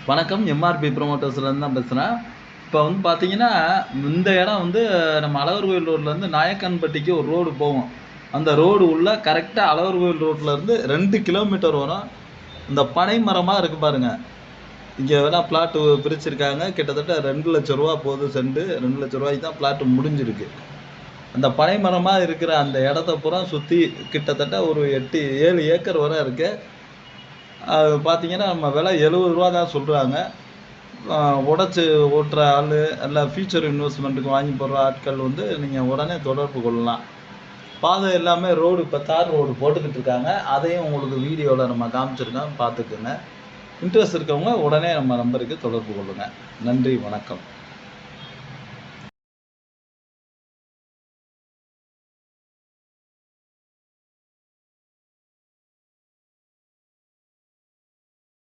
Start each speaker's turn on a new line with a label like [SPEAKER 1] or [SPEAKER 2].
[SPEAKER 1] வணக்கம். எம்ஆர்பி ப்ரொமோட்டர்ஸ்லேருந்து தான் பேசுகிறேன். இப்போ வந்து பார்த்தீங்கன்னா, இந்த இடம் வந்து நம்ம அழகர் கோயில் ரோட்லேருந்து நாயக்கன்பட்டிக்கு ஒரு ரோடு போகும். அந்த ரோடு உள்ள கரெக்டாக அழகர் கோயில் ரோட்லேருந்து 2 கிலோமீட்டர் வரும். இந்த பனை மரமாக இருக்குது பாருங்க. இங்கே வேணால் பிளாட்டு பிரிச்சிருக்காங்க. கிட்டத்தட்ட ரூ. 2,00,000 போகுது சென்ட். ரூ. 2,00,000 தான் பிளாட்டு முடிஞ்சிருக்கு. அந்த பனை மரமாக இருக்கிற அந்த இடத்த பூரா சுற்றி கிட்டத்தட்ட ஒரு 7 ஏக்கர் வரை இருக்குது. அது பார்த்தீங்கன்னா நம்ம விலை ரூ. 70 தான் சொல்கிறாங்க. உடச்சி ஓட்டுற ஆள் இல்லை ஃபியூச்சர் இன்வெஸ்ட்மெண்ட்டுக்கு வாங்கி போடுற ஆட்கள் வந்து நீங்கள் உடனே தொடர்பு கொள்ளலாம். பாதை எல்லாமே ரோடு இப்போ தார் ரோடு போட்டுக்கிட்டு இருக்காங்க. அதையும் உங்களுக்கு வீடியோவில் நம்ம காமிச்சிருக்கோம், பார்த்துக்குங்க. இன்ட்ரெஸ்ட் இருக்கவங்க உடனே நம்ம நம்பருக்கு தொடர்பு கொள்ளுங்கள். நன்றி, வணக்கம்.